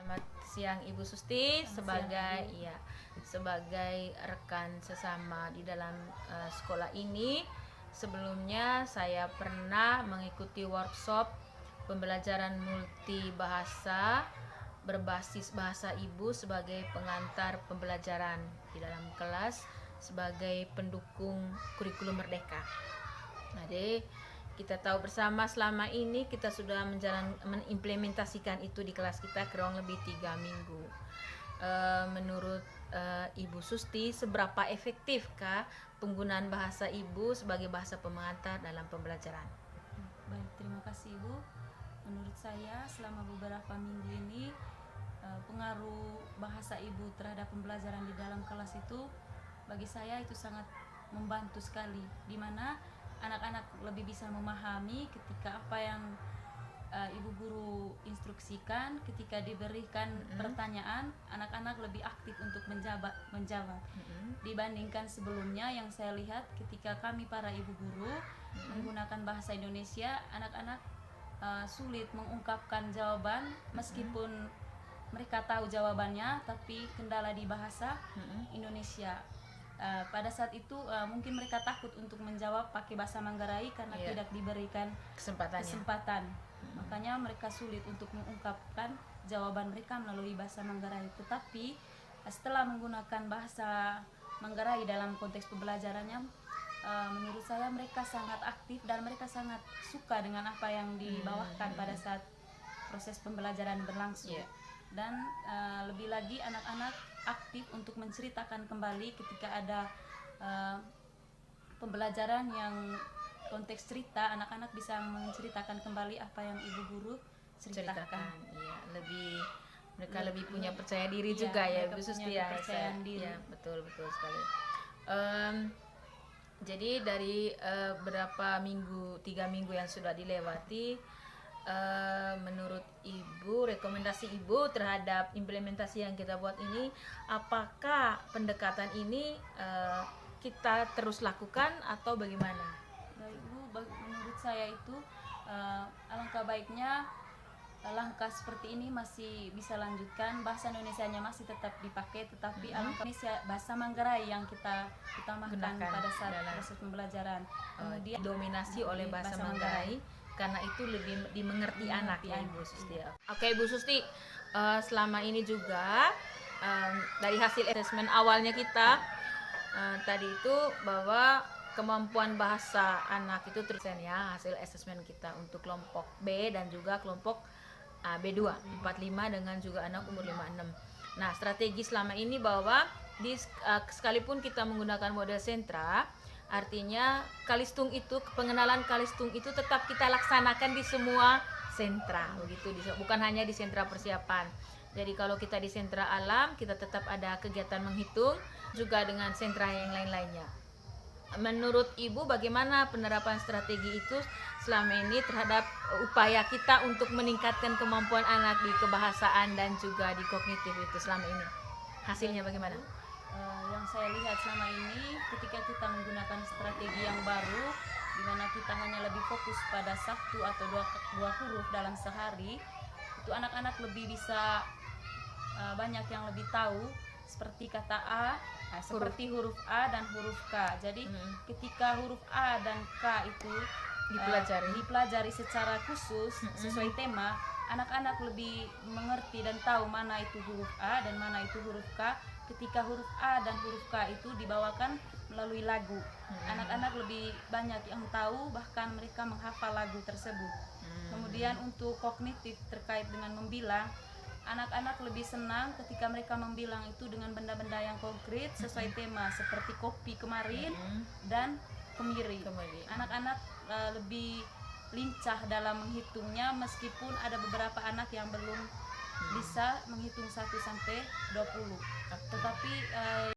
Selamat siang Ibu Susti, Selamat sebagai rekan sesama di dalam sekolah ini. Sebelumnya saya pernah mengikuti workshop pembelajaran multi bahasa berbasis bahasa ibu sebagai pengantar pembelajaran di dalam kelas sebagai pendukung kurikulum merdeka. Jadi kita tahu bersama selama ini kita sudah mengimplementasikan itu di kelas kita kurang lebih 3 minggu. Menurut Ibu Susti, seberapa efektifkah penggunaan bahasa ibu sebagai bahasa pengantar dalam pembelajaran? Baik, terima kasih Ibu. Menurut saya selama beberapa minggu ini pengaruh bahasa ibu terhadap pembelajaran di dalam kelas itu bagi saya itu sangat membantu sekali, di mana anak-anak lebih bisa memahami ketika apa yang ibu guru instruksikan. Ketika diberikan pertanyaan, anak-anak lebih aktif untuk menjawab dibandingkan sebelumnya yang saya lihat ketika kami para ibu guru menggunakan bahasa Indonesia, anak-anak sulit mengungkapkan jawaban meskipun mereka tahu jawabannya, tapi kendala di bahasa Indonesia. Pada saat itu mungkin mereka takut untuk menjawab pakai bahasa Manggarai karena tidak diberikan kesempatan. Makanya mereka sulit untuk mengungkapkan jawaban mereka melalui bahasa Manggarai. Tetapi setelah menggunakan bahasa Manggarai dalam konteks pembelajarannya, menurut saya mereka sangat aktif dan mereka sangat suka dengan apa yang dibawakan pada saat proses pembelajaran berlangsung. Dan lebih lagi anak-anak aktif untuk menceritakan kembali ketika ada pembelajaran yang konteks cerita, anak-anak bisa menceritakan kembali apa yang ibu guru ceritakan. Mereka lebih punya percaya diri juga ya Ibu Susti ya. Betul sekali. Jadi dari berapa minggu, 3 minggu yang sudah dilewati, menurut Ibu, rekomendasi Ibu terhadap implementasi yang kita buat ini, apakah pendekatan ini kita terus lakukan atau bagaimana? Baik Bu, menurut saya itu alangkah baiknya langkah seperti ini masih bisa lanjutkan. Bahasa Indonesianya masih tetap dipakai, tetapi alangkah bahasa Manggarai yang kita utamakan pada saat proses pembelajaran. Kemudian dominasi oleh bahasa Manggarai karena itu lebih dimengerti anak ya Ibu Susti. Oke Ibu Susti, selama ini juga dari hasil asesmen awalnya kita tadi itu bahwa kemampuan bahasa anak itu tersen ya, hasil asesmen kita untuk kelompok B dan juga kelompok B2 45 dengan juga anak umur 56. Nah, strategi selama ini bahwa sekalipun kita menggunakan model sentra, artinya kalistung itu, pengenalan kalistung itu tetap kita laksanakan di semua sentra begitu, bukan hanya di sentra persiapan. Jadi kalau kita di sentra alam, kita tetap ada kegiatan menghitung juga dengan sentra yang lain-lainnya. Menurut Ibu bagaimana penerapan strategi itu selama ini terhadap upaya kita untuk meningkatkan kemampuan anak di kebahasaan dan juga di kognitif itu selama ini? Hasilnya bagaimana? Yang saya lihat selama ini ketika kita menggunakan strategi yang baru, di mana kita hanya lebih fokus pada 1 atau 2 huruf dalam sehari, itu anak-anak lebih bisa banyak yang lebih tahu seperti kata A, seperti huruf A dan huruf K. Jadi ketika huruf A dan K itu dipelajari secara khusus sesuai tema, anak-anak lebih mengerti dan tahu mana itu huruf A dan mana itu huruf K. Ketika huruf A dan huruf K itu dibawakan melalui lagu, anak-anak lebih banyak yang tahu, bahkan mereka menghafal lagu tersebut. Kemudian untuk kognitif terkait dengan membilang, anak-anak lebih senang ketika mereka membilang itu dengan benda-benda yang konkret sesuai tema, seperti kopi kemarin dan kemiri. Anak-anak lebih lincah dalam menghitungnya, meskipun ada beberapa anak yang belum bisa menghitung 1 sampai 20. Tetapi